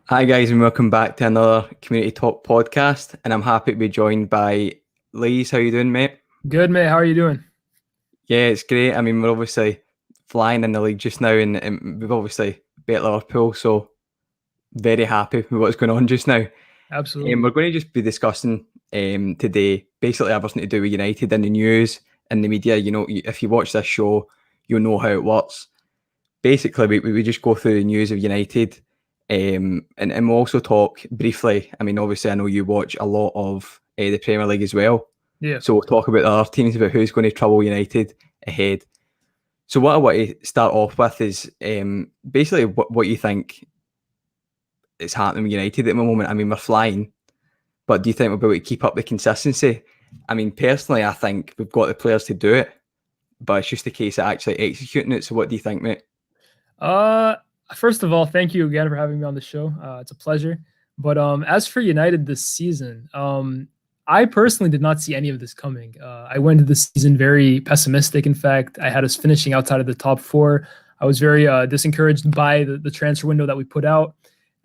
Hi guys, and welcome back to another Community Talk podcast. And I'm happy to be joined by Lees. How you doing, mate? Good, mate. How are you doing? Yeah, it's great. I mean, we're obviously flying in the league just now, and we've obviously beat Liverpool, so very happy with what's going on just now. Absolutely. We're going to just be discussing today basically everything to do with United in the news and the media. You know, if you watch this show, you'll know how it works. Basically, we just go through the news of United, and we'll also talk briefly. I mean, obviously, I know you watch a lot of the Premier League as well, Yeah. so we'll talk about the other teams, about who's going to trouble United ahead. So what I want to start off with is basically what you think is happening with United at the moment. I mean, we're flying, but do you think we'll be able to keep up the consistency? I mean, personally, I think we've got the players to do it, but it's just a case of actually executing it. So what do you think, mate? Uh, First of all, thank you again for having me on the show. It's a pleasure. But as for United this season, I personally did not see any of this coming. I went into the season very pessimistic. In fact, I had us finishing outside of the top four. I was very disencouraged by the transfer window that we put out.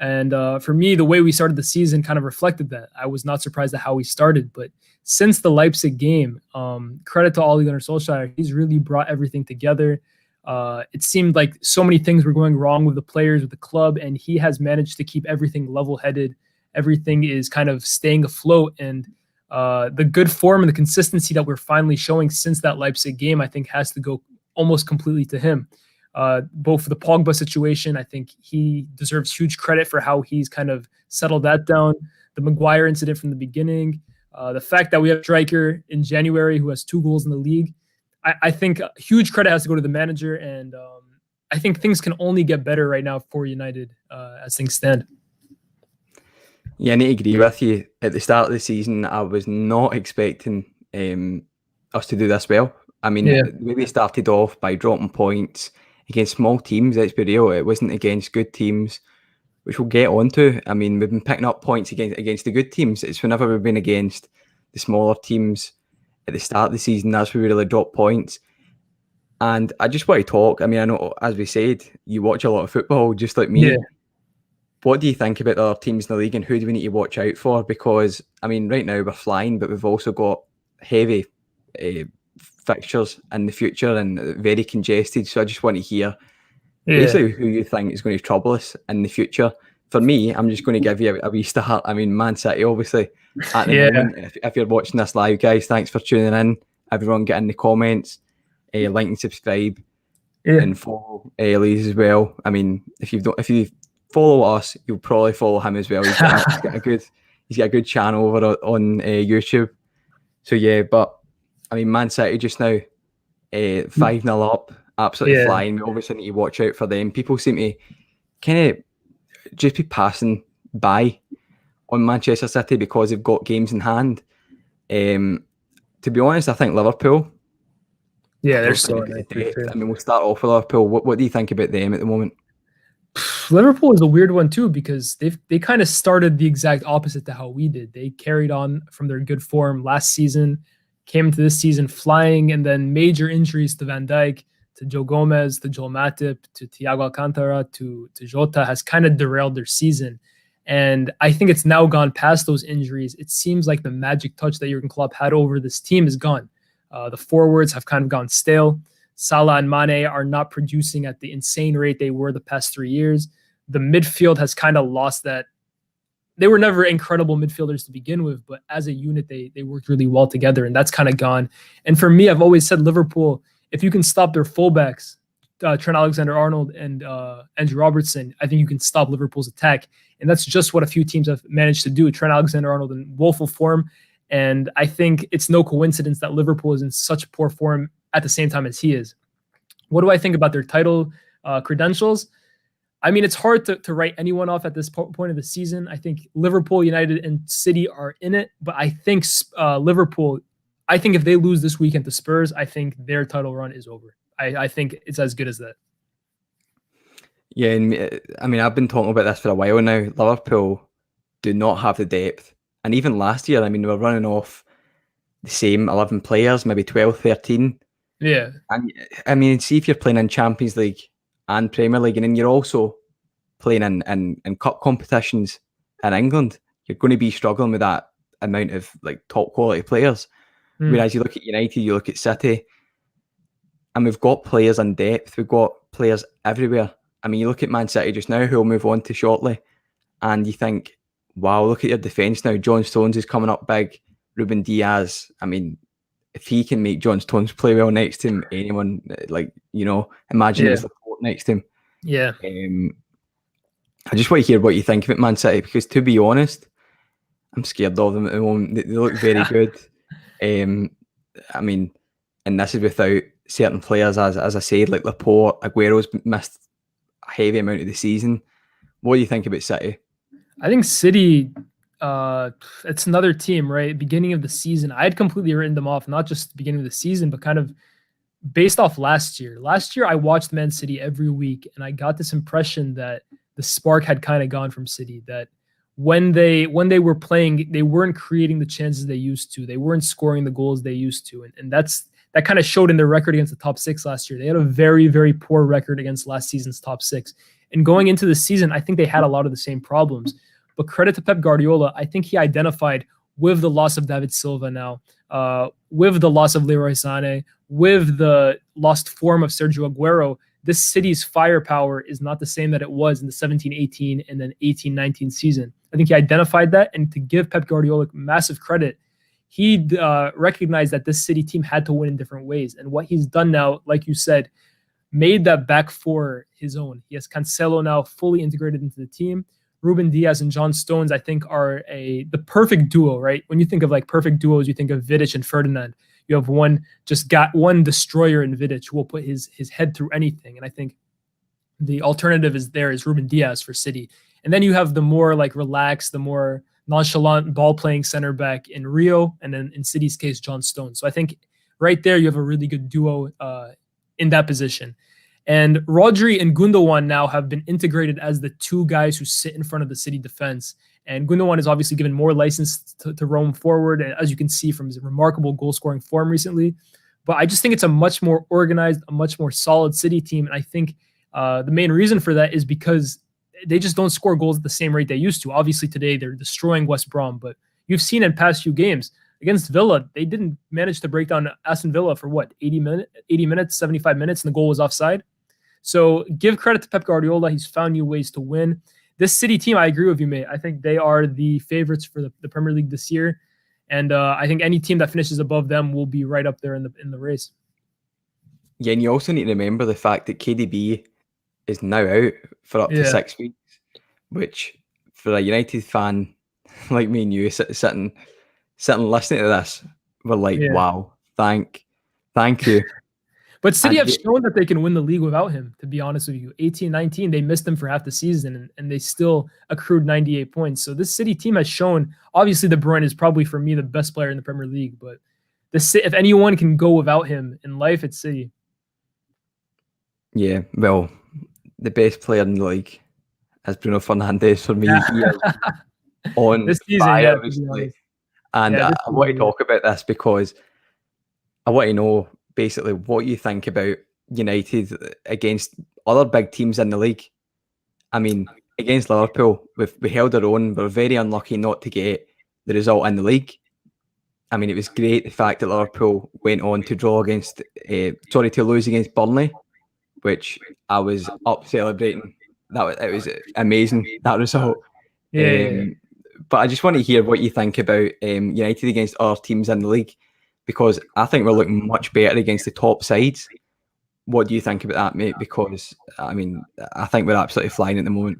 And for me, the way we started the season kind of reflected that. I was not surprised at how we started. But since the Leipzig game, credit to Ole Gunnar Solskjaer, he's really brought everything together. It seemed like so many things were going wrong with the players, with the club, and he has managed to keep everything level-headed. Everything is kind of staying afloat, and the good form and the consistency that we're finally showing since that Leipzig game, I think, has to go almost completely to him. Both for the Pogba situation, I think he deserves huge credit for how he's kind of settled that down. The Maguire incident from the beginning, the fact that we have a striker in January who has 2 goals in the league. I think huge credit has to go to the manager, and I think things can only get better right now for United as things stand. Yeah, I need to agree with you. At the start of the season, I was not expecting us to do this well. I mean, Yeah, the way we started off by dropping points against small teams, let's be real, it wasn't against good teams, which we'll get onto. I mean, we've been picking up points against the good teams. It's whenever we've been against the smaller teams at the start of the season, that's where we really drop points. And I just want to talk. I mean, I know, as we said, you watch a lot of football, just like yeah, me. What do you think about the other teams in the league, and who do we need to watch out for? Because I mean, right now we're flying, but we've also got heavy uh, fixtures in the future and very congested. So I just want to hear yeah, basically who you think is going to trouble us in the future. For me, I'm just going to give you a wee start. I mean, Man City, obviously, at the yeah, moment. If you're watching this live, guys, thanks for tuning in. Everyone, get in the comments, like and subscribe, yeah. and follow Lee's as well. I mean, if you follow us, you'll probably follow him as well. He's got a good channel over on YouTube. So yeah, but I mean, Man City just now 5-0 up, absolutely Yeah, flying. We obviously need to watch out for them. People seem to kind of just be passing by on Manchester City because they've got games in hand. Um, to be honest, I think Liverpool. I yeah. They're don't think so they've in got it, the to be depth. fair. I mean, we'll start off with Liverpool. What do you think about them at the moment? Liverpool is a weird one too because they kind of started the exact opposite to how we did. They carried on from their good form last season, came into this season flying, and then major injuries to Van Dijk, to Joe Gomez, to Joel Matip, to Thiago Alcantara, to Jota has kind of derailed their season. And I think it's now gone past those injuries. It seems like the magic touch that Jurgen Klopp had over this team is gone. The forwards have kind of gone stale. Salah and Mane are not producing at the insane rate they were the past 3 years. The midfield has kind of lost that. They were never incredible midfielders to begin with, but as a unit, they worked really well together, and that's kind of gone. And for me, I've always said Liverpool, if you can stop their fullbacks, Trent Alexander-Arnold and Andrew Robertson, I think you can stop Liverpool's attack, and that's just what a few teams have managed to do. Trent Alexander-Arnold in woeful form, and I think it's no coincidence that Liverpool is in such poor form at the same time as he is. What do I think about their title credentials? I mean, it's hard to write anyone off at this point of the season. I think Liverpool, United, and City are in it, but I think Liverpool. I think if they lose this weekend to Spurs, I think their title run is over. I think it's as good as that. Yeah, and I mean, I've been talking about this for a while now. Liverpool do not have the depth. And even last year, I mean, they were running off the same 11 players, maybe 12, 13. Yeah, And I mean, see if you're playing in Champions League and Premier League, and then you're also playing in cup competitions in England, you're going to be struggling with that amount of like top quality players. Whereas you look at United, you look at City, and we've got players in depth. We've got players everywhere. I mean, you look at Man City just now, who we'll move on to shortly, and you think, wow, look at your defence now. John Stones is coming up big. Ruben Diaz. I mean, if he can make John Stones play well next to him, anyone, like, you know, imagine it was Laporte next to him. Yeah. I just want to hear what you think about Man City, because to be honest, I'm scared of them at the moment. They look very good. I mean, and this is without certain players, as I said, like Laporte. Aguero's missed a heavy amount of the season. What do you think about City? I think City, it's another team, right? Beginning of the season, I had completely written them off, not just the beginning of the season, but kind of based off last year. Last year, I watched Man City every week, and I got this impression that the spark had kind of gone from City, that when they were playing, they weren't creating the chances they used to. They weren't scoring the goals they used to. And that kind of showed in their record against the top six last year. They had a very, very poor record against last season's top six. And going into the season, I think they had a lot of the same problems. But credit to Pep Guardiola, I think he identified, with the loss of David Silva now, with the loss of Leroy Sané, with the lost form of Sergio Aguero, this City's firepower is not the same that it was in the 17-18 and then 18-19 season. I think he identified that, and to give Pep Guardiola massive credit, he recognized that this City team had to win in different ways. And what he's done now, like you said, made that back four his own. He has Cancelo now fully integrated into the team. Ruben Diaz and John Stones, I think, are the perfect duo, right? When you think of like perfect duos, you think of Vidic and Ferdinand. You have one destroyer in Vidic who will put his head through anything. And I think the alternative is Ruben Diaz for City. And then you have the more like relaxed, the more nonchalant ball playing center back in Rio, and then in City's case, John Stones. So I think right there you have a really good duo in that position. And Rodri and Gundogan now have been integrated as the two guys who sit in front of the City defense. And Gundogan is obviously given more license to roam forward, as you can see from his remarkable goal-scoring form recently. But I just think it's a much more organized, a much more solid City team. And I think the main reason for that is because they just don't score goals at the same rate they used to. Obviously, today they're destroying West Brom, but you've seen in past few games against Villa, they didn't manage to break down Aston Villa for 80 minutes, 75 minutes, and the goal was offside. So give credit to Pep Guardiola. He's found new ways to win. This City team, I agree with you, mate. I think they are the favorites for the Premier League this year. And I think any team that finishes above them will be right up there in the race. Yeah, and you also need to remember the fact that KDB is now out for up to 6 weeks, which for a United fan like me and you sitting listening to this, we're like, wow, thank you. But City have shown that they can win the league without him, to be honest with you. 18-19, they missed him for half the season, and they still accrued 98 points. So this City team has shown, obviously De Bruyne is probably, for me, the best player in the Premier League. But if anyone can go without him in life, it's City. Yeah, well, the best player in the league is Bruno Fernandes for me. He is on this season, fire, obviously. And I want to talk about this because I want to know basically what you think about United against other big teams in the league. I mean, against Liverpool, we held our own. We were very unlucky not to get the result in the league. I mean, it was great the fact that Liverpool went on to to lose against Burnley, which I was up celebrating. It was amazing, that result. But I just want to hear what you think about United against other teams in the league, because I think we're looking much better against the top sides. What do you think about that, mate? Because, I mean, I think we're absolutely flying at the moment.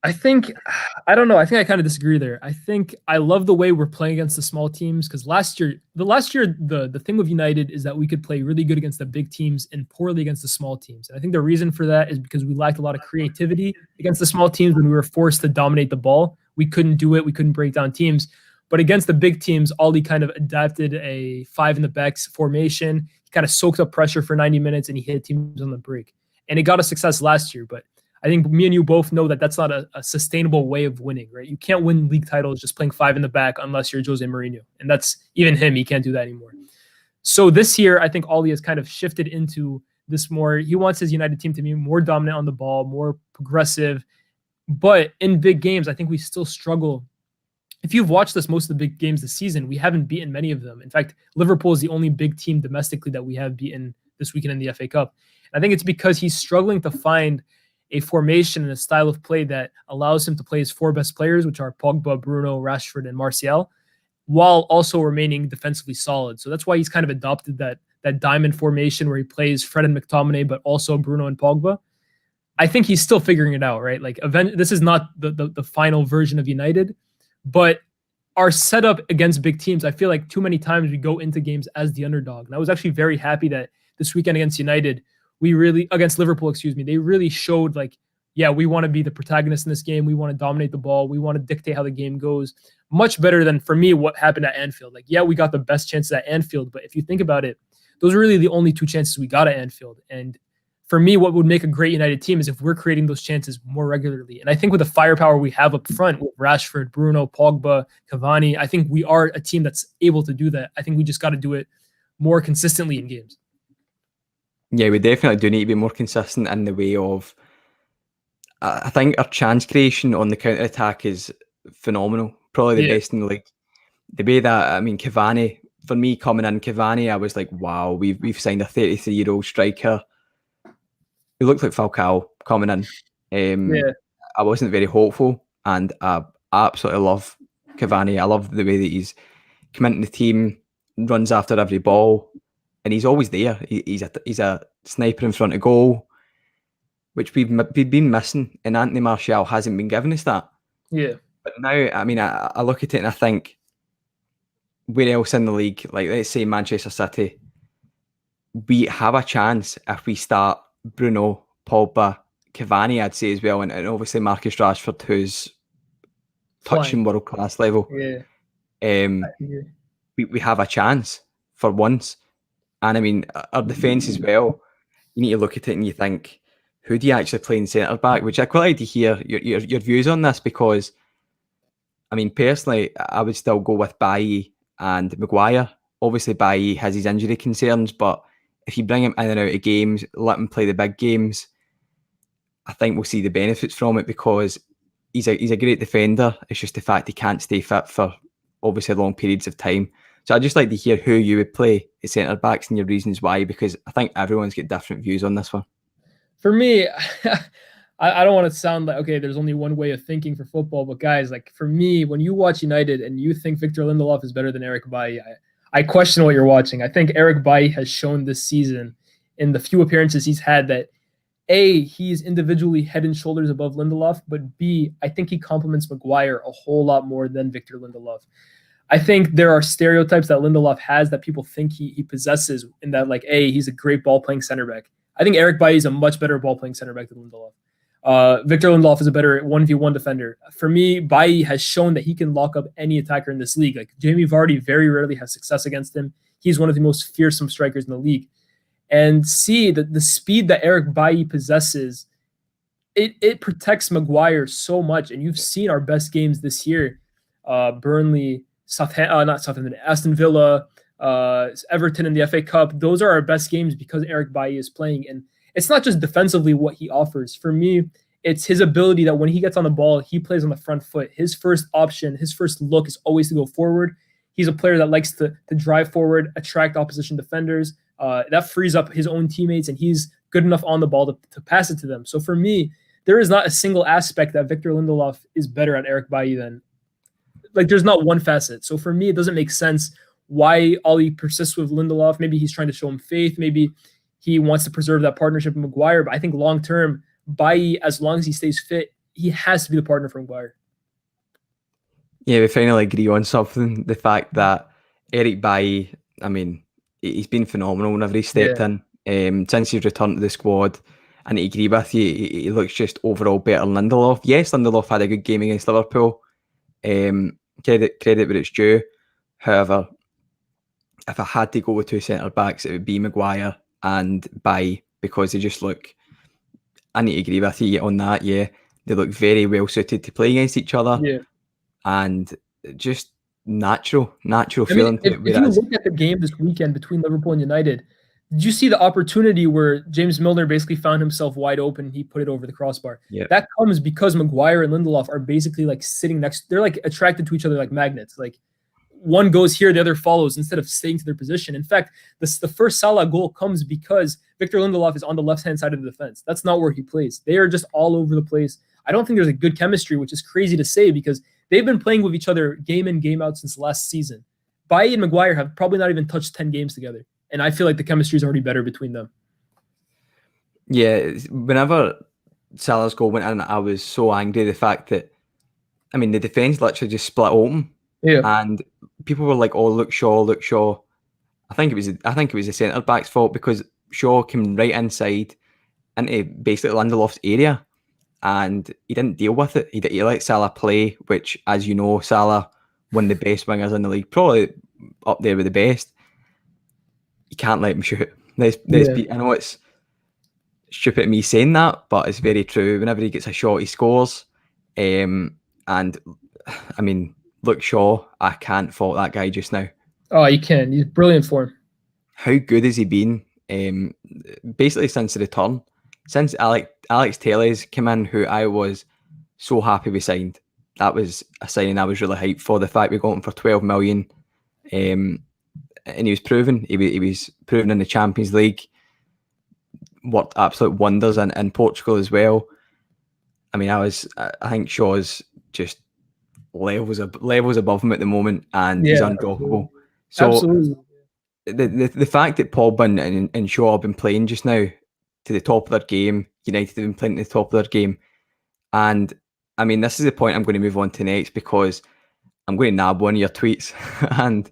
I don't know. I think I kind of disagree there. I think I love the way we're playing against the small teams, because last year, the thing with United is that we could play really good against the big teams and poorly against the small teams. And I think the reason for that is because we lacked a lot of creativity against the small teams. When we were forced to dominate the ball, we couldn't do it. We couldn't break down teams. But against the big teams, Ollie kind of adapted a 5-in-the-back formation. He kind of soaked up pressure for 90 minutes, and he hit teams on the break. And it got us success last year. But I think me and you both know that that's not a sustainable way of winning, right? You can't win league titles just playing 5-in-the-back unless you're Jose Mourinho. And that's even him. He can't do that anymore. So this year, I think Ollie has kind of shifted into this more. He wants his United team to be more dominant on the ball, more progressive, But in big games, I think we still struggle. If you've watched us most of the big games this season, we haven't beaten many of them. In fact, Liverpool is the only big team domestically that we have beaten this weekend in the FA Cup. And I think it's because he's struggling to find a formation and a style of play that allows him to play his four best players, which are Pogba, Bruno, Rashford, and Martial, while also remaining defensively solid. So that's why he's kind of adopted that diamond formation where he plays Fred and McTominay, but also Bruno and Pogba. I think he's still figuring it out, right? Like, this is not the final version of United, but our setup against big teams, I feel like too many times we go into games as the underdog. And I was actually very happy that this weekend against United, against Liverpool, they really showed like, yeah, we want to be the protagonist in this game. We want to dominate the ball. We want to dictate how the game goes. Much better than, for me, what happened at Anfield. Like, yeah, we got the best chances at Anfield, but if you think about it, those are really the only two chances we got at Anfield. And for me, what would make a great United team is if we're creating those chances more regularly. And I think with the firepower we have up front with Rashford, Bruno, Pogba, Cavani, I think we are a team that's able to do that. I think we just got to do it more consistently in games. Yeah, we definitely do need to be more consistent in the way of, I think our chance creation on the counter-attack is phenomenal. Probably the best in the league. The way that, I mean, Cavani, for me coming in, Cavani, I was like, wow, we've signed a 33-year-old striker. He looked like Falcao coming in. I wasn't very hopeful, and I absolutely love Cavani. I love the way that he's come into the team, runs after every ball, and he's always there. He's a sniper in front of goal, which we've been missing, and Anthony Martial hasn't been giving us that. Yeah. But now, I mean, I look at it and I think, where else in the league, like let's say Manchester City, we have a chance if we start Bruno, Pogba, Cavani, I'd say as well, and obviously Marcus Rashford, who's touching world-class level. Yeah. We have a chance for once. And I mean, our defence as well, you need to look at it and you think, who do you actually play in centre-back? Which I quite like to hear your views on this, because, I mean, personally, I would still go with Bailly and Maguire. Obviously, Bailly has his injury concerns, but if you bring him in and out of games, let him play the big games, I think we'll see the benefits from it, because he's a great defender. It's just the fact he can't stay fit for obviously long periods of time. So I'd just like to hear who you would play as centre-backs and your reasons why, because I think everyone's got different views on this one. For me, I don't want to sound like, okay, there's only one way of thinking for football, but guys, like for me, when you watch United and you think Victor Lindelof is better than Eric Bailly, I question what you're watching. I think Eric Bailly has shown this season in the few appearances he's had that A, he's individually head and shoulders above Lindelof, but B, I think he complements Maguire a whole lot more than Victor Lindelof. I think there are stereotypes that Lindelof has that people think he possesses, in that, like, A, he's a great ball-playing center back. I think Eric Bailly is a much better ball-playing center back than Lindelof. Victor Lindelof is a better 1v1 defender. For me, Bailly has shown that he can lock up any attacker in this league. Like, Jamie Vardy very rarely has success against him. He's one of the most fearsome strikers in the league. And see, the speed that Eric Bailly possesses, it protects Maguire so much. And you've seen our best games this year. Burnley, Aston Villa, Everton in the FA Cup. Those are our best games because Eric Bailly is playing. And it's not just defensively what he offers. For me, it's his ability that when he gets on the ball, he plays on the front foot. His first option, his first look is always to go forward. He's a player that likes to drive forward, attract opposition defenders. That frees up his own teammates, and he's good enough on the ball to pass it to them. So for me, there is not a single aspect that Victor Lindelof is better at Eric Bailly than. Like, there's not one facet. So for me, it doesn't make sense why Ollie persists with Lindelof. Maybe he's trying to show him faith. Maybe he wants to preserve that partnership with Maguire. But I think long-term, Bailly, as long as he stays fit, he has to be the partner for Maguire. Yeah, we finally agree on something. The fact that Eric Bailly, I mean, he's been phenomenal whenever he stepped in. Since he's returned to the squad, and I agree with you, he looks just overall better than Lindelof. Yes, Lindelof had a good game against Liverpool. Credit where it's due. However, if I had to go with two centre-backs, it would be Maguire and Bailly, because they just look, I need to agree with you on that, yeah. They look very well suited to play against each other. Yeah. And just natural feeling. If you look at the game this weekend between Liverpool and United, Did you see the opportunity where James Milner basically found himself wide open? He put it over the crossbar. Yeah. That comes because Maguire and Lindelof are basically like sitting next. They're like attracted to each other like magnets. Like one goes here, the other follows instead of staying to their position. In fact, the first Salah goal comes because Victor Lindelof is on the left-hand side of the defense. That's not where he plays. They are just all over the place. I don't think there's a good chemistry, which is crazy to say because they've been playing with each other game in, game out since last season. Bailly and Maguire have probably not even touched 10 games together. And I feel like the chemistry is already better between them. Yeah, whenever Salah's goal went in, I was so angry. The fact that, I mean, the defence literally just split open. Yeah. And people were like, "Oh, look Shaw, look Shaw." I think it was the centre back's fault because Shaw came right inside into basically Lindelof's area, and he didn't deal with it. He let Salah play, which, as you know, Salah, one of the best wingers in the league, probably up there with the best. You can't let him shoot. I know it's stupid of me saying that, but it's very true. Whenever he gets a shot, he scores. And I mean, look, Shaw, I can't fault that guy just now. Oh, you can. He's brilliant for him. How good has he been? Basically since the return, since Alex Telles came in, who I was so happy we signed. That was a signing I was really hyped for. The fact we got him for 12 million. And he was proven. He was proven in the Champions League. Worked absolute wonders in Portugal as well. I mean, I think Shaw's just levels above him at the moment, and he's undroppable. So absolutely. The fact that Pogba and Shaw have been playing just now to the top of their game, United have been playing to the top of their game, and I mean, this is the point I'm going to move on to next because I'm going to nab one of your tweets and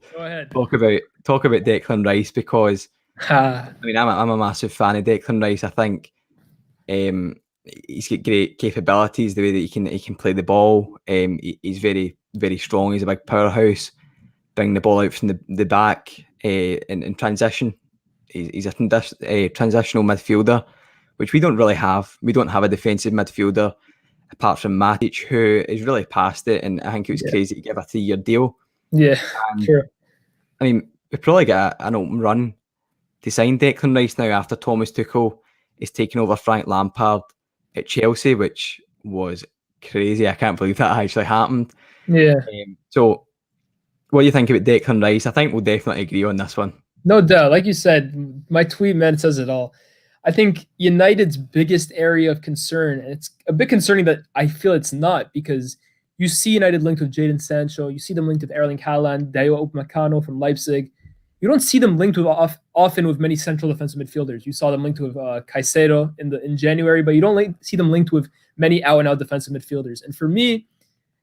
talk about Declan Rice because I mean I'm a massive fan of Declan Rice. I think he's got great capabilities. The way that he can play the ball, he's very very strong. He's a big powerhouse. Bring the ball out from the back in transition. He's a transitional midfielder, which we don't really have. We don't have a defensive midfielder apart from Matic, who is really past it, and I think it was crazy to give a 3-year deal. Yeah, sure. I mean, we probably got an open run to sign Declan Rice now after Thomas Tuchel is taking over Frank Lampard at Chelsea, which was crazy. I can't believe that actually happened. Yeah. So, what do you think about Declan Rice? I think we'll definitely agree on this one. No doubt. Like you said, my tweet, man, it says it all. I think United's biggest area of concern, and it's a bit concerning that I feel it's not, because you see United linked with Jadon Sancho, you see them linked with Erling Haaland, Dayot Upamecano from Leipzig. You don't see them linked with often with many central defensive midfielders. You saw them linked with Caicedo in January, but you don't see them linked with many out-and-out defensive midfielders. And for me,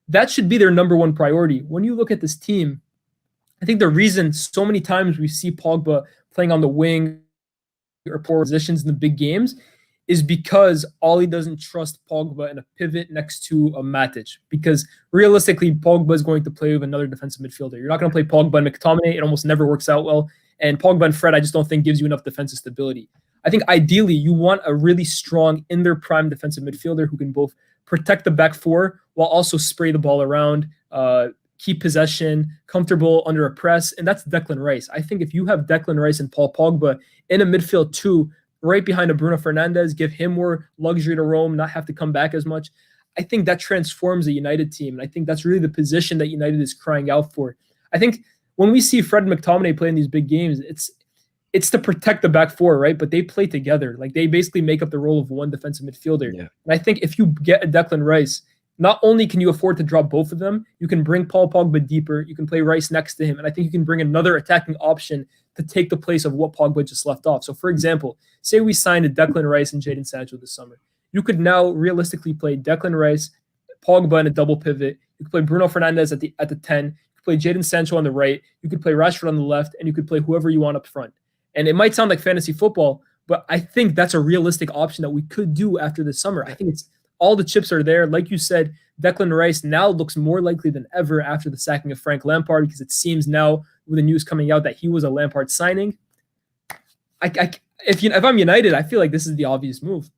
that should be their number one priority. When you look at this team, I think the reason so many times we see Pogba playing on the wing or poor positions in the big games is because Ollie doesn't trust Pogba in a pivot next to a Matic. Because realistically, Pogba is going to play with another defensive midfielder. You're not going to play Pogba and McTominay. It almost never works out well. And Pogba and Fred, I just don't think gives you enough defensive stability. I think ideally you want a really strong in their prime defensive midfielder who can both protect the back four while also spray the ball around, keep possession, comfortable under a press, and that's Declan Rice. I think if you have Declan Rice and Paul Pogba in a midfield two, right behind a Bruno Fernandes, give him more luxury to roam, not have to come back as much, I think that transforms a United team, and I think that's really the position that United is crying out for. I think when we see Fred and McTominay play in these big games, it's to protect the back four, right? But they play together. Like, they basically make up the role of one defensive midfielder. Yeah. And I think if you get a Declan Rice, not only can you afford to drop both of them, you can bring Paul Pogba deeper, you can play Rice next to him, and I think you can bring another attacking option to take the place of what Pogba just left off. So, for example, say we signed a Declan Rice and Jadon Sancho this summer. You could now realistically play Declan Rice, Pogba in a double pivot. You could play Bruno Fernandes at the 10. You could play Jadon Sancho on the right. You could play Rashford on the left, and you could play whoever you want up front. And it might sound like fantasy football, but I think that's a realistic option that we could do after this summer. I think it's all the chips are there. Like you said, Declan Rice now looks more likely than ever after the sacking of Frank Lampard, because it seems now with the news coming out that he was a Lampard signing. If I'm United, I feel like this is the obvious move.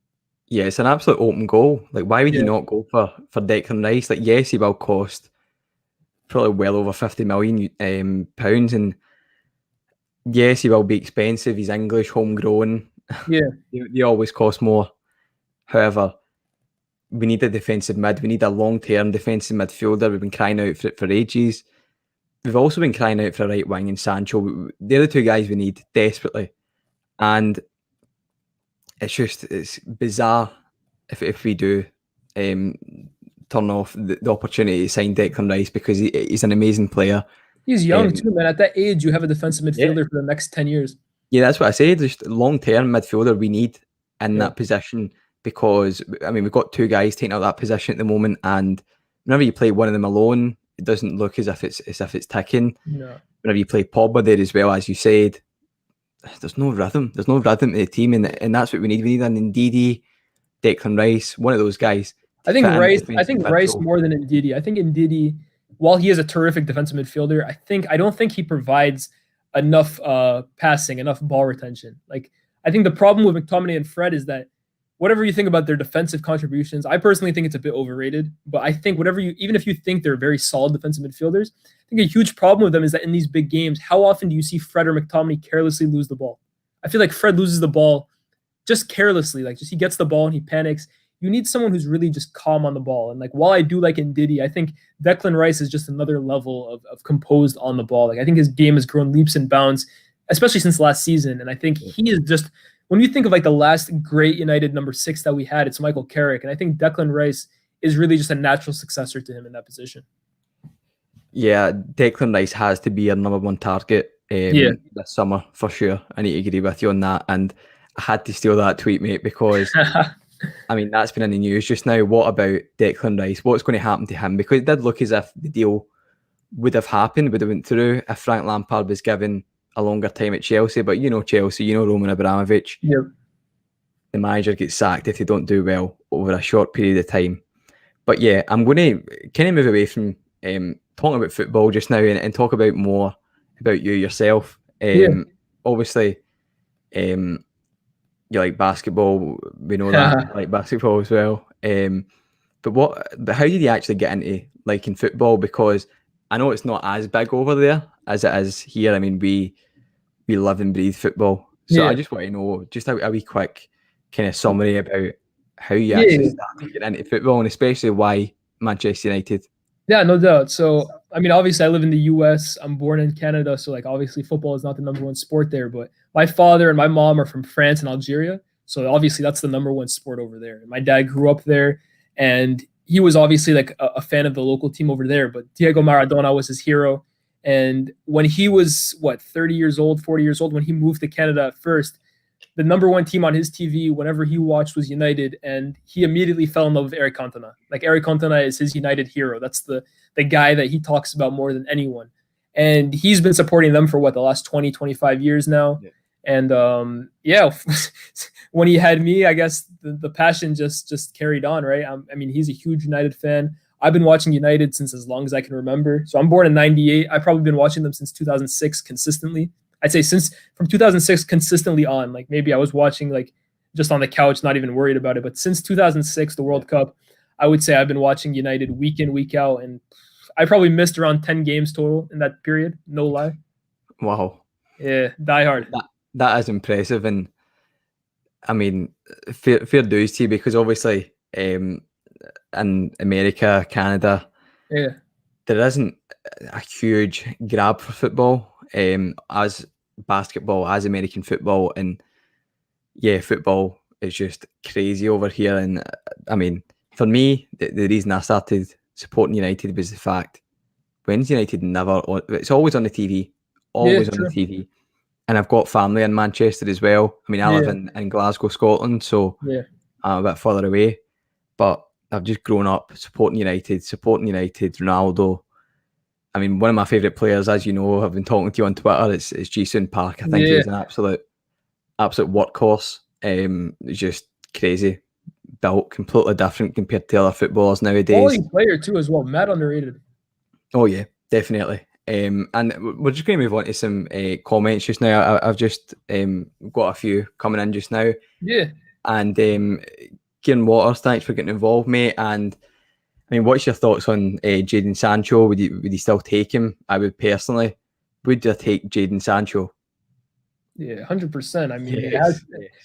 Yeah, it's an absolute open goal. Like, why would you not go for Declan Rice? Like, yes, he will cost probably well over £50 million, and yes, he will be expensive. He's English, homegrown. Yeah, They always cost more. However, we need a defensive mid. We need a long-term defensive midfielder. We've been crying out for it for ages. We've also been crying out for a right wing in Sancho. They're the two guys we need desperately. And it's bizarre if we do um, turn off the opportunity to sign Declan Rice, because he's an amazing player. he's young too, man. At that age, you have a defensive Yeah, midfielder for the next 10 years. yeah, that's what I said. Just long-term midfielder we need in Yeah. that position, because I mean we've got two guys taking out that position at the moment, and whenever you play one of them alone, it doesn't look as if it's ticking. No. Whenever you play Pogba there as well, as you said, there's no rhythm. There's no rhythm to the team, and that's what we need. We need an Ndidi, Declan Rice, one of those guys. I think Rice. I defensive think Rice midfield. more than Ndidi. I think Ndidi, while he is a terrific defensive midfielder, I don't think he provides enough passing, enough ball retention. Like, I think the problem with McTominay and Fred is that whatever you think about their defensive contributions, I personally think it's a bit overrated. But I think even if you think they're very solid defensive midfielders, I think a huge problem with them is that in these big games, how often do you see Fred or McTominay carelessly lose the ball? I feel like Fred loses the ball just carelessly, like just he gets the ball and he panics. You need someone who's really just calm on the ball. And like, while I do like Ndidi, I think Declan Rice is just another level of composed on the ball. Like, I think his game has grown leaps and bounds, especially since last season. And I think he is just, when you think of like the last great United number 6 that we had, it's Michael Carrick. And I think Declan Rice is really just a natural successor to him in that position. Yeah, Declan Rice has to be our number one target this summer for sure. I need to agree with you on that. And I had to steal that tweet, mate, because I mean, that's been in the news just now. What about Declan Rice? What's going to happen to him? Because it did look as if the deal would have happened, would have went through if Frank Lampard was given a longer time at Chelsea. But you know Chelsea, you know Roman Abramovich. Yep. The manager gets sacked if they don't do well over a short period of time. But yeah, I'm going to kind of move away from talking about football just now and talk about more about you yourself. Obviously, you like basketball. We know that. You like basketball as well. But how did you actually get into liking football? Because I know it's not as big over there as it is here. I mean, we live and breathe football. So I just want to know just a wee quick kind of summary about how you actually started getting into football, and especially why Manchester United. Yeah, no doubt. So, I mean, obviously I live in the US. I'm born in Canada. So like, obviously football is not the number one sport there, but my father and my mom are from France and Algeria. So obviously that's the number one sport over there. My dad grew up there, and he was obviously like a fan of the local team over there, but Diego Maradona was his hero. And when he was 30 years old, 40 years old, when he moved to Canada at first, the number one team on his TV whenever he watched was United, and he immediately fell in love with Eric Cantona. Like, Eric Cantona is his United hero. That's the guy that he talks about more than anyone. And he's been supporting them for the last 20, 25 years now. Yeah. And when he had me, I guess the passion just carried on, right? I mean, he's a huge United fan. I've been watching United since as long as I can remember. So I'm born in 98. I've probably been watching them since 2006 consistently. I'd say from 2006 consistently on. Like, maybe I was watching like just on the couch, not even worried about it. But since 2006, the World Cup, I would say I've been watching United week in, week out. And I probably missed around 10 games total in that period. No lie. Wow. Yeah, die hard. That is impressive. And I mean, fair dues to you, because obviously in America, Canada, there isn't a huge grab for football as basketball, as American football. And yeah, football is just crazy over here. And I mean, for me, the reason I started supporting United was the fact, when's United never on? It's always on the TV, always on the TV. And I've got family in Manchester as well. I mean, I live in Glasgow, Scotland, so I'm a bit further away. But I've just grown up supporting United, Ronaldo. I mean, one of my favourite players, as you know, I've been talking to you on Twitter, it's Jason Park. I think he's an absolute workhorse. It's just crazy. Built completely different compared to other footballers nowadays. Quality player too as well. Mad underrated. Oh yeah, definitely. And we're just going to move on to some comments just now. I've just got a few coming in just now. Yeah. And Kieran Waters, thanks for getting involved, mate. And I mean, what's your thoughts on Jadon Sancho? Would you still take him? I would personally. Would you take Jadon Sancho? Yeah, 100%. I mean, Yes.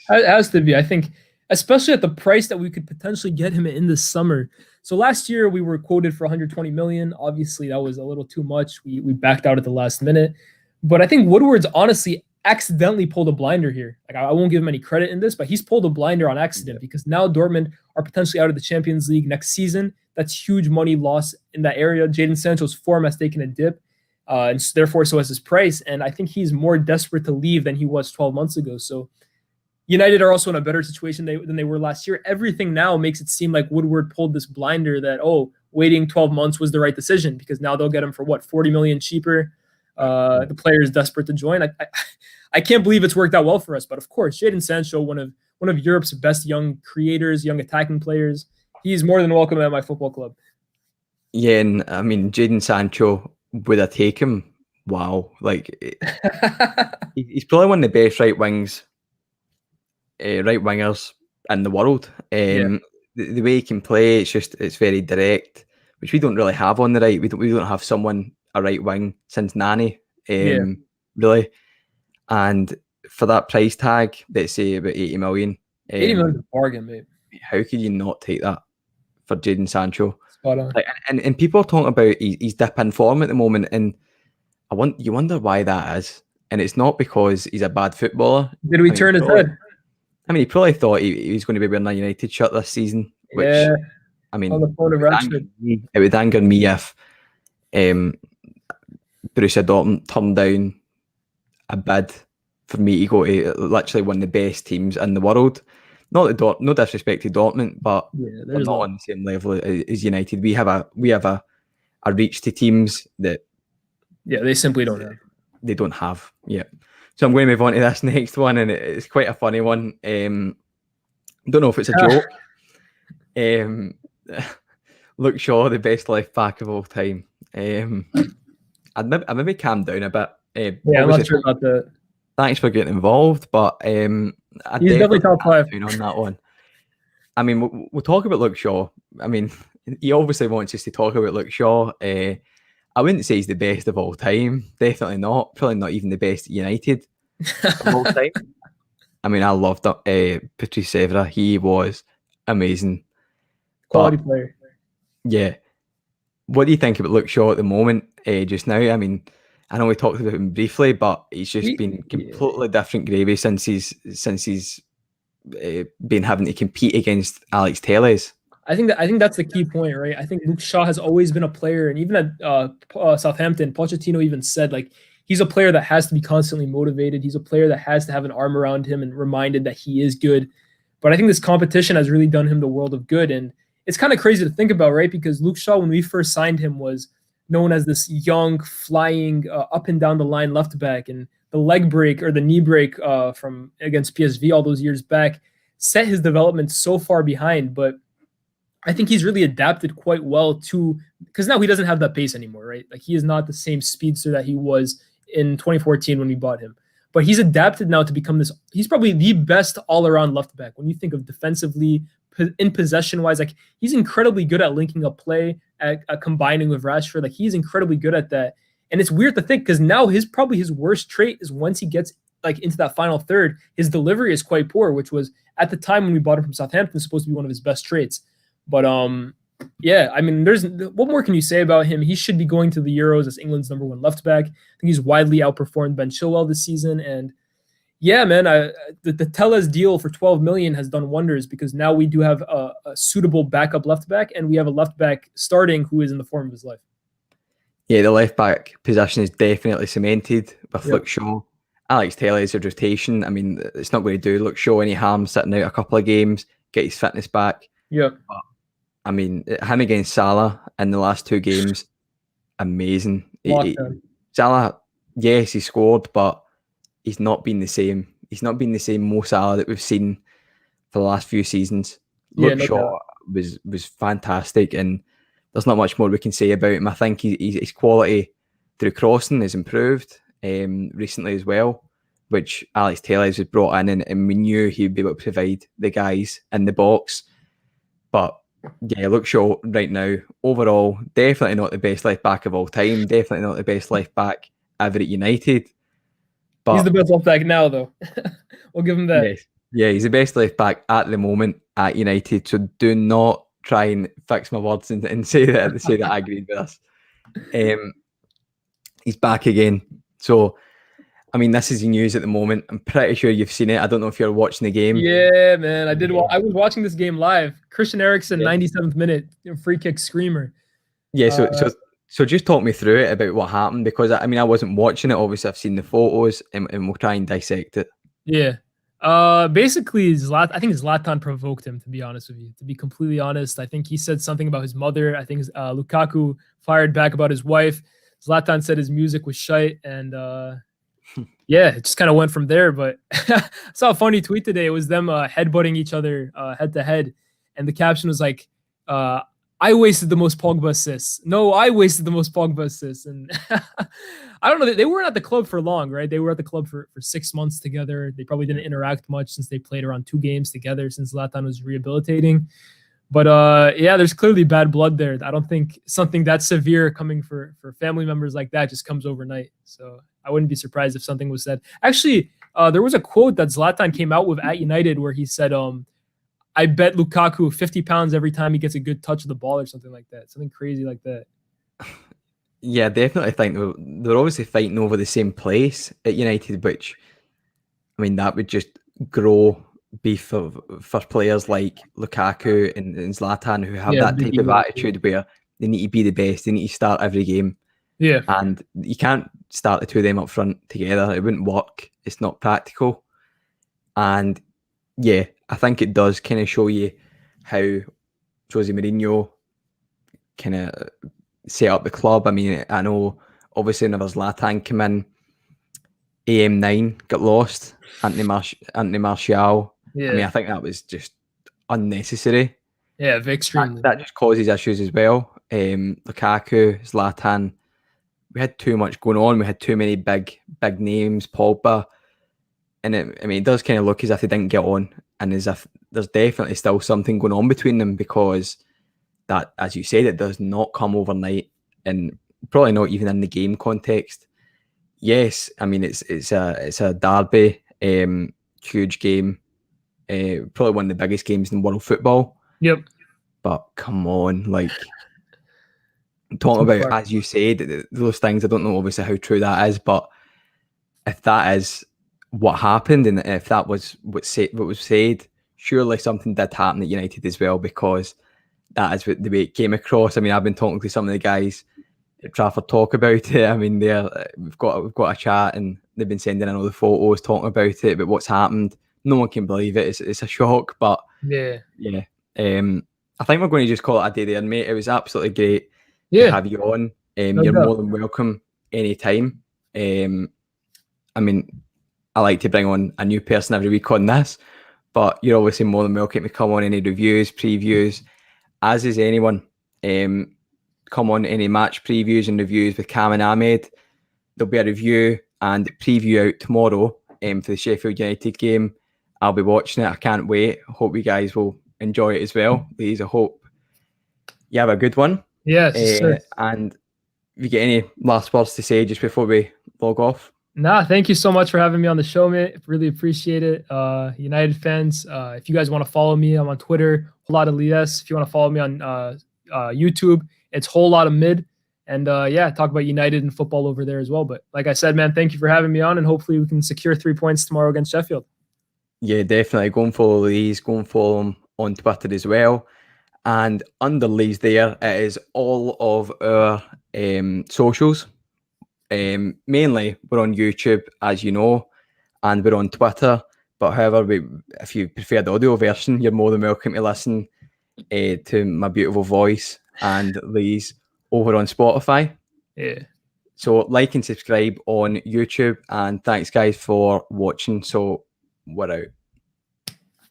it has to be. I think, especially at the price that we could potentially get him in this summer. So last year we were quoted for 120 million. Obviously, that was a little too much. We backed out at the last minute. But I think Woodward's honestly accidentally pulled a blinder here. Like I won't give him any credit in this, but he's pulled a blinder on accident because now Dortmund are potentially out of the Champions League next season. That's huge money loss in that area. Jadon Sancho's form has taken a dip. And therefore, so has his price. And I think he's more desperate to leave than he was 12 months ago. So United are also in a better situation than they were last year. Everything now makes it seem like Woodward pulled this blinder that, waiting 12 months was the right decision because now they'll get him for what, 40 million cheaper. The player is desperate to join. I can't believe it's worked out well for us. But of course, Jadon Sancho, one of Europe's best young creators, young attacking players, he's more than welcome at my football club. Yeah, and I mean, Jadon Sancho, would I take him? Wow. Like, he's probably one of the best right wingers in the world. The way he can play, it's very direct, which we don't really have on the right. We don't have someone a right wing since Nani, really. And for that price tag, let's say about 80 million. 80 million is a bargain, mate. How could you not take that for Jadon Sancho? Spot on. Like, and people are talking about he's dip in form at the moment, and you wonder why that is. And it's not because he's a bad footballer. Did we turn his head? I mean, he probably thought he was going to be wearing a United shirt this season, which, I mean, on the phone of it would anger me if Borussia Dortmund turned down a bid for me to go to literally one of the best teams in the world. No disrespect to Dortmund, but they're not on the same level as United. We have a reach to teams that they simply don't have. They don't have. Yeah. So I'm going to move on to this next one, and it's quite a funny one. Don't know if it's a joke. Luke Shaw, the best left back of all time. I maybe calm down a bit. I'm not sure about that. Thanks for getting involved, but he's definitely top 5 on that one. I mean, we'll talk about Luke Shaw. I mean, he obviously wants us to talk about Luke Shaw. I wouldn't say he's the best of all time. Definitely not. Probably not even the best at United of all time. I mean, I loved Patrice Evra. He was amazing. Quality player. Yeah. What do you think about Luke Shaw at the moment, just now? I mean, I know we talked about him briefly, but he's just been completely different gravy since he's been having to compete against Alex Telles. I think that's the key point, right? I think Luke Shaw has always been a player, and even at Southampton, Pochettino even said like he's a player that has to be constantly motivated. He's a player that has to have an arm around him and reminded that he is good. But I think this competition has really done him the world of good, and it's kind of crazy to think about, right? Because Luke Shaw, when we first signed him, was known as this young, flying, up and down the line left back, and the leg break or the knee break from against PSV all those years back set his development so far behind. But I think he's really adapted quite well to, because now he doesn't have that pace anymore, right? Like he is not the same speedster that he was in 2014 when we bought him. But he's adapted now to become this. He's probably the best all-around left back. When you think of defensively, in possession-wise, like he's incredibly good at linking up play, at combining with Rashford. Like he's incredibly good at that. And it's weird to think because now probably his worst trait is once he gets like into that final third, his delivery is quite poor, which was at the time when we bought him from Southampton supposed to be one of his best traits. But yeah, I mean, what more can you say about him? He should be going to the Euros as England's #1 left back. I think he's widely outperformed Ben Chilwell this season. And yeah, man, the Telles deal for 12 million has done wonders because now we do have a suitable backup left back, and we have a left back starting who is in the form of his life. Yeah, the left back position is definitely cemented with Luke Shaw. Alex Telles' rotation, I mean, it's not going to do Luke Shaw any harm sitting out a couple of games, get his fitness back. Yeah. But, I mean, him against Salah in the last 2 games, amazing. Salah, yes, he scored, but he's not been the same. He's not been the same Mo Salah that we've seen for the last few seasons. Luke Shaw was fantastic, and there's not much more we can say about him. I think his quality through crossing has improved recently as well, which Alex Telles was brought in, and we knew he would be able to provide the guys in the box. But yeah, Luke Shaw right now, overall, definitely not the best left back of all time. Definitely not the best left back ever at United. He's But the best left back now, though. We'll give him that. yes, yeah, he's the best left back at the moment at United. So do not try and fix my words and say that I agreed with us. He's back again. So I mean, this is the news at the moment. I'm pretty sure you've seen it. I don't know if you're watching the game. Yeah, man. I did. Yeah. I was watching this game live. Christian Eriksen, Yeah. 97th minute, free kick screamer. Yeah, so just talk me through it about what happened, because I mean I wasn't watching it. Obviously, I've seen the photos, and we'll try and dissect it. Yeah. Basically, I think Zlatan provoked him, to be honest with you. To be completely honest, I think he said something about his mother. I think Lukaku fired back about his wife. Zlatan said his music was shite, and yeah, it just kind of went from there. But I saw a funny tweet today. It was them headbutting each other head to head, and the caption was like, I wasted the most Pogba assists. No, I wasted the most Pogba assists. And I don't know. They weren't at the club for long, right? They were at the club for 6 months together. They probably didn't interact much since they played around 2 games together since Zlatan was rehabilitating. But yeah, there's clearly bad blood there. I don't think something that severe coming for family members like that just comes overnight. So I wouldn't be surprised if something was said. Actually, there was a quote that Zlatan came out with at United where he said, I bet Lukaku 50 pounds every time he gets a good touch of the ball or something like that. Something crazy like that. Yeah, definitely think they're obviously fighting over the same place at United, which, I mean, that would just grow beef for players like Lukaku and Zlatan, who have that type of attitude where they need to be the best, they need to start every game. Yeah. And you can't start the two of them up front together. It wouldn't work. It's not practical. And yeah, I think it does kind of show you how Jose Mourinho kind of set up the club. I mean, I know obviously whenever Zlatan came in, AM9 got lost, Anthony Martial. Yeah. I mean, I think that was just unnecessary. Yeah, extremely. That just causes issues as well. Lukaku, Zlatan, we had too much going on. We had too many big names, Pogba. And it does kind of look as if they didn't get on, and as if there's definitely still something going on between them, because that, as you said, it does not come overnight, and probably not even in the game context. Yes, I mean it's a derby, huge game, probably one of the biggest games in world football. Yep. But come on, like talking about, as you said, those things. I don't know obviously how true that is, but if that is what happened, and if that was what was said, surely something did happen at United as well, because that is what the way it came across. I mean, I've been talking to some of the guys at Trafford talk about it. I mean, we've got a chat, and they've been sending in all the photos talking about it, but what's happened. No one can believe it. It's a shock, but yeah. I think we're going to just call it a day there, mate. It was absolutely great to have you on. You're more than welcome anytime. I mean, I like to bring on a new person every week on this, but you're obviously more than welcome to come on any reviews, previews, as is anyone. Come on any match previews and reviews with Cam and Ahmed. There'll be a review and preview out tomorrow for the Sheffield United game. I'll be watching it. I can't wait. Hope you guys will enjoy it as well. Please, I hope you have a good one. Yes, sure. And if you get any last words to say just before we log off? Nah, thank you so much for having me on the show, mate. Really appreciate it. United fans, if you guys want to follow me, I'm on Twitter, WholeLottaLyes. If you want to follow me on YouTube, it's WholeLottaMid. And yeah, talk about United and football over there as well. But like I said, man, thank you for having me on, and hopefully we can secure 3 points tomorrow against Sheffield. Yeah, definitely. Go and follow Lees. Go and follow him on Twitter as well. And under Lees there, it is all of our socials. Mainly, we're on YouTube, as you know, and we're on Twitter. But however, if you prefer the audio version, you're more than welcome to listen to my beautiful voice and Lee's over on Spotify. Yeah. So like and subscribe on YouTube, and thanks guys for watching. So we're out.